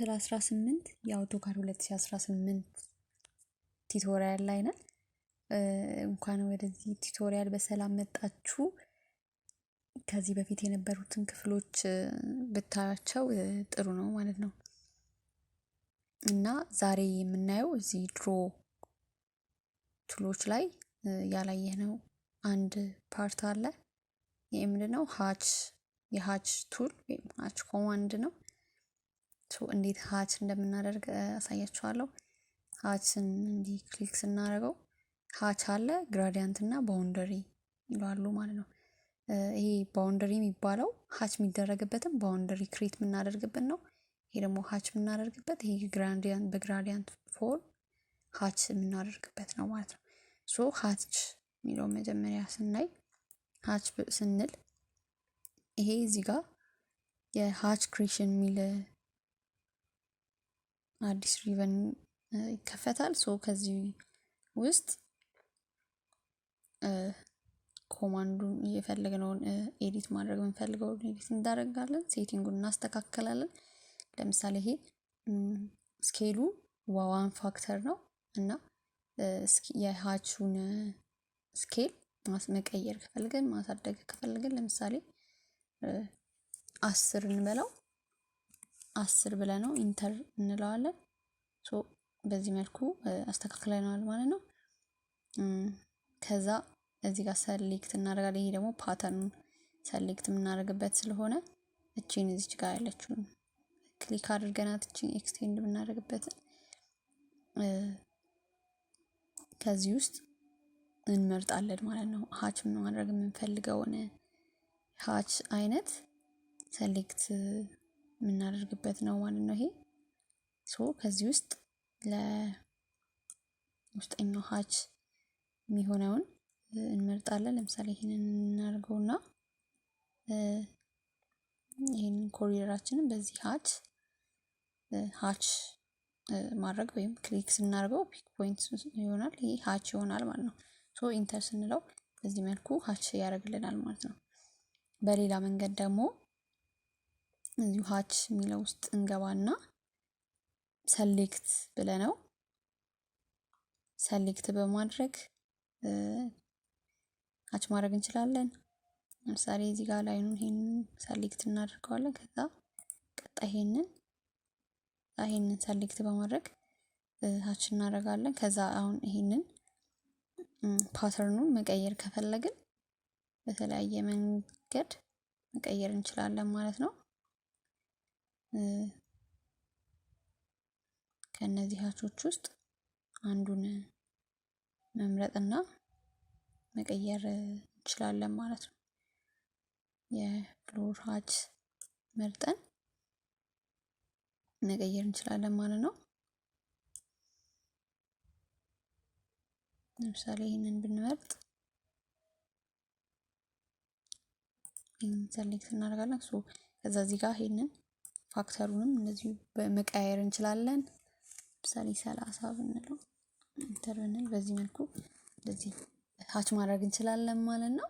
ክፍል 18 የአውቶካድ 2018 ቲቶሪያል ላይ ነን። እንኳን ወደዚህ ቲቶሪያል በሰላም መጣችሁ። ከዚህ በፊት የነበሩትን ክፍሎች ብታያቸው ጥሩ ነው ማለት ነው። እና ዛሬ የምናየው እዚህ ድሮ ቱሎች ላይ ያላየነው አንድ ፓርት አለ። ይሄ ምንድነው? የሃች ቱል ወይም ሃች ኮማንድ ነው። እንዴት ሃች እንደምናደርግ አሳያችኋለሁ። ሃችን እንዲህ ክሊክ ስናደርገው ሃች አለ፣ ግራዲያንት እና ባውንደሪ ይላሉ ማለት ነው። ይሄ ባውንደሪ የሚባለው ሃች የሚደረግበትም ባውንደሪ ክሬት የምናደርግበት ነው። ይሄ ደግሞ ሃች የምናደርግበት ይሄ ግራዲያንት በግራዲያንት ፎርም ሃች የምናደርግበት ነው ማለት ነው። ሃች የሚለው መጀመሪያ ስናይ ሃች ስንል ይሄ እዚህ ጋር የሃች ክሬሽን የሚል አዲስ ሪቨን ይከፈታል። ከዚህ ውስጥ ኮማንዱን የፈለግነውን ኤዲት ማድረግ የምንፈልገውን ኤዲት እንዳደርጋለን፣ ሴቲንጉን እናስተካክላለን። ለምሳሌ ይሄ ስኬሉ 1 ፋክተር ነው እና የሃቹን ስኬል መቀየር ከፈልገን ማሳደግ ከፈልገን ለምሳሌ 10 እንበለው 10 ብለነው ኢንተር እንለዋለን። በዚህ መልኩ አስተካክለናል ማለት ነው። ከዛ እዚህ ጋር ሰሌክት እናደርጋለን። ይሄ ደግሞ ፓተርን ሰሌክት የምናደርግበት ስለሆነ እቺን እዚች ጋር ያለችውን ክሊክ አድርገናት እቺን ኤክስቴንድ የምናደርግበት ከዚህ ውስጥ እንመርጣለን ማለት ነው። ሃች ማድረግ የምንፈልገውን ሃች አይነት ሰሌክት የምናደርግበት ነው ማለት ነው። ይሄ ከዚህ ውስጥ ለውስጠኛው ሃች የሚሆነውን እንመርጣለን። ለምሳሌ ይሄንን እናደርገውና ይሄንን ኮሪደራችንን በዚህ ሃች ማድረግ ወይም ክሊክ ስናደርገው ፒክ ፖይንት ይሆናል። ይሄ ሃች ይሆናል ማለት ነው። ኢንተር ስንለው በዚህ መልኩ ሃች ያደርግልናል ማለት ነው። በሌላ መንገድ ደግሞ እዚሁ ሃች የሚለው ውስጥ እንገባና ሰሌክት ብለነው ሰሌክት በማድረግ ሃች ማድረግ እንችላለን። ለምሳሌ እዚህ ጋር ላይኑን ይሄንን ሰሌክት እናደርገዋለን። ከዛ ቀጣይ ይሄንን ሰሌክት በማድረግ ሃች እናደርጋለን። ከዛ አሁን ይሄንን ፓተርኑን መቀየር ከፈለግን በተለያየ መንገድ መቀየር እንችላለን ማለት ነው። ከነዚህ ሃቾች ውስጥ አንዱን መምረጥና መቀየር እንችላለን ማለት ነው። የፍሎር ሃች መርጠን መቀየር እንችላለን ማለት ነው። ለምሳሌ ይሄንን ብንመርጥ ሰሌክት እናደርጋለን። ከዛ እዚህ ጋር ይሄንን ፋክተሩንም እንደዚሁ በመቀያየር እንችላለን። ለምሳሌ 30 ብንለው ኢንተር ብንል በዚህ መልኩ እንደዚህ ሃች ማድረግ እንችላለን ማለት ነው።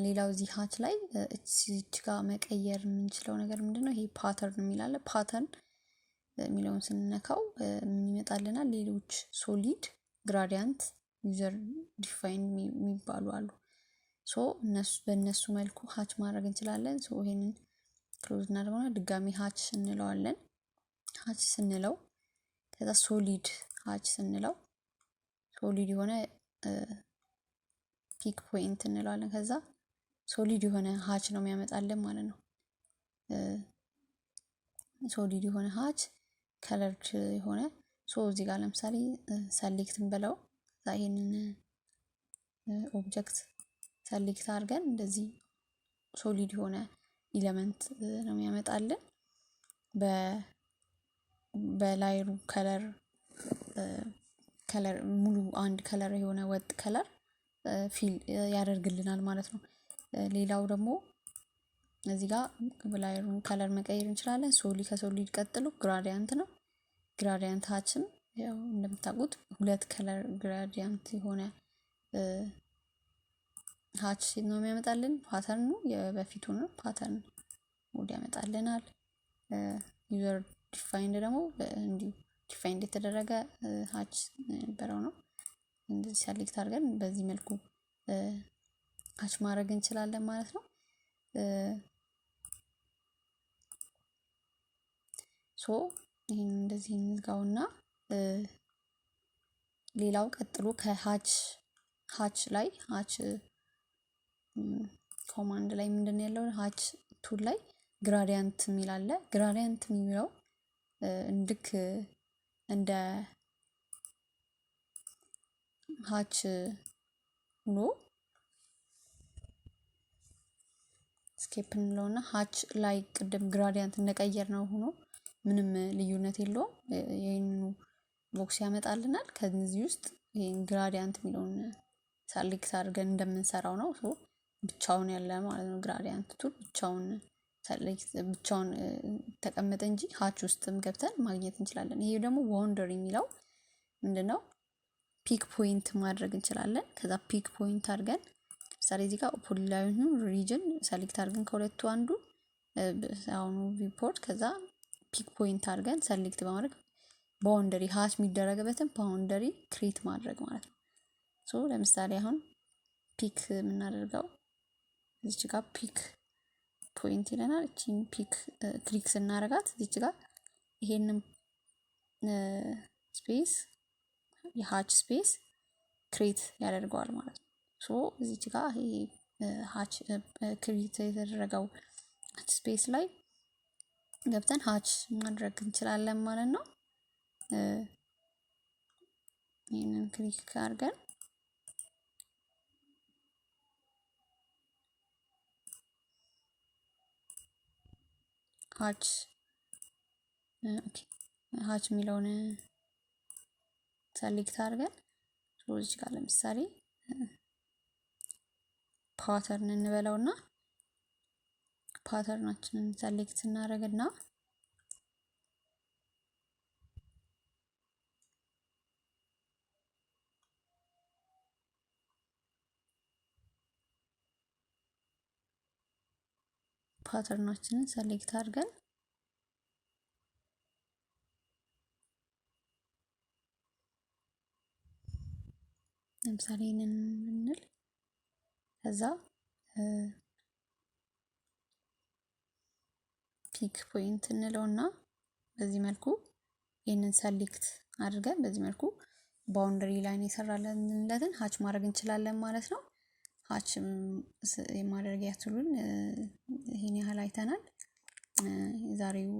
ሌላው እዚህ ሃች ላይ እዚች ጋር መቀየር የምንችለው ነገር ምንድነው? ይሄ ፓተርን የሚላለ ፓተርን የሚለውን ስንነካው ምን ይመጣልናል? ሌሎች ሶሊድ፣ ግራዲያንት፣ ዩዘር ዲፋይን የሚባሉ አሉ። በእነሱ መልኩ ሃች ማድረግ እንችላለን። ይሄንን ክሎዝ እናደርገውና ድጋሚ ሃች እንለዋለን። ሃች ስንለው ከዛ ሶሊድ ሃች ስንለው ሶሊድ የሆነ ፒክ ፖይንት እንለዋለን። ከዛ ሶሊድ የሆነ ሃች ነው የሚያመጣልን ማለት ነው። ሶሊድ የሆነ ሃች ከለርድ የሆነ እዚህ ጋር ለምሳሌ ሰሌክትን ብለው ይሄንን ኦብጀክት ሰሌክት አድርገን እንደዚህ ሶሊድ የሆነ ኤሌመንት ነው የሚያመጣልን። በላይሩ ከለር ሙሉ አንድ ከለር የሆነ ወጥ ከለር ፊል ያደርግልናል ማለት ነው። ሌላው ደግሞ እዚህ ጋር በላይሩን ከለር መቀየር እንችላለን። ከሶሊድ ቀጥሎ ግራዲያንት ነው። ግራዲያንት ሃችም ያው እንደምታውቁት 2 ከለር ግራዲያንት የሆነ ሃች ነው የሚያመጣልን። ፓተርኑ የበፊቱ ነው። ፓተርን ሞድ ያመጣልናል። ዩዘር ዲፋይንድ ደግሞ እንዲሁ ዲፋይንድ የተደረገ ሃች ነበረው ነው። እንደዚህ ሰሌክት አድርገን በዚህ መልኩ ሃች ማድረግ እንችላለን ማለት ነው። ሶ ይሄን እንደዚህ እንዝጋውና ሌላው ቀጥሎ ከሃች ላይ ሃች ኮማንድ ላይ ምንድነው ያለው? ሃች ቱል ላይ ግራዲያንት የሚል አለ። ግራዲያንት የሚለው ልክ እንደ ሃች ሆኖ ስኬፕ እንለውና ሃች ላይ ቅድም ግራዲያንት እንደቀየር ነው ሆኖ ምንም ልዩነት የለውም። ይሄንኑ ቦክስ ያመጣልናል። ከዚህ ውስጥ ይሄን ግራዲያንት የሚለውን ሰሌክት አድርገን እንደምንሰራው ነው። ሶ ብቻውን ያለ ማለት ነው። ግራዲያንት ቱል ብቻውን ሰሌክት ብቻውን ተቀመጠ እንጂ ሃች ውስጥም ገብተን ማግኘት እንችላለን። ይሄ ደግሞ ባውንደሪ የሚለው ምንድነው? ፒክ ፖይንት ማድረግ እንችላለን። ከዛ ፒክ ፖይንት አድርገን ለምሳሌ እዚህ ጋር ፖሊላይን ሪጅን ሰሌክት አድርገን ከሁለቱ አንዱ አሁን ሪፖርት ከዛ ፒክ ፖይንት አድርገን ሰሌክት በማድረግ ባውንደሪ ሃች የሚደረግበትን ባውንደሪ ክሬት ማድረግ ማለት ነው። ሶ ለምሳሌ አሁን ፒክ የምናደርገው እዚች ጋር ፒክ ፖይንት ይለናል። እቺን ፒክ ክሊክ ስናደርጋት እዚች ጋር ይሄንን ስፔስ የሃች ስፔስ ክሬት ያደርገዋል ማለት ነው። ሶ እዚች ጋር ይሄ ሃች ክሬት የተደረገው ስፔስ ላይ ገብተን ሃች ማድረግ እንችላለን ማለት ነው። ይሄንን ክሊክ አድርገን ሃች የሚለውን ሰሌክት አድርገን እዚህ ጋር ለምሳሌ ፓተርን እንበለውና ፓተርናችንን ሰሌክት እናደርግና ፓተርናችንን ሰሌክት አድርገን ለምሳሌ ይሄንን እንል ከዛ ፒክ ፖይንት እንለውና በዚህ መልኩ ይሄንን ሰሌክት አድርገን በዚህ መልኩ ባውንደሪ ላይን የሰራለንለትን ሃች ማድረግ እንችላለን ማለት ነው። ሃች የማድረጊያ ቱሉን ይሄን ያህል አይተናል። የዛሬው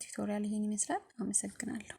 ቱቶሪያል ይሄን ይመስላል። አመሰግናለሁ።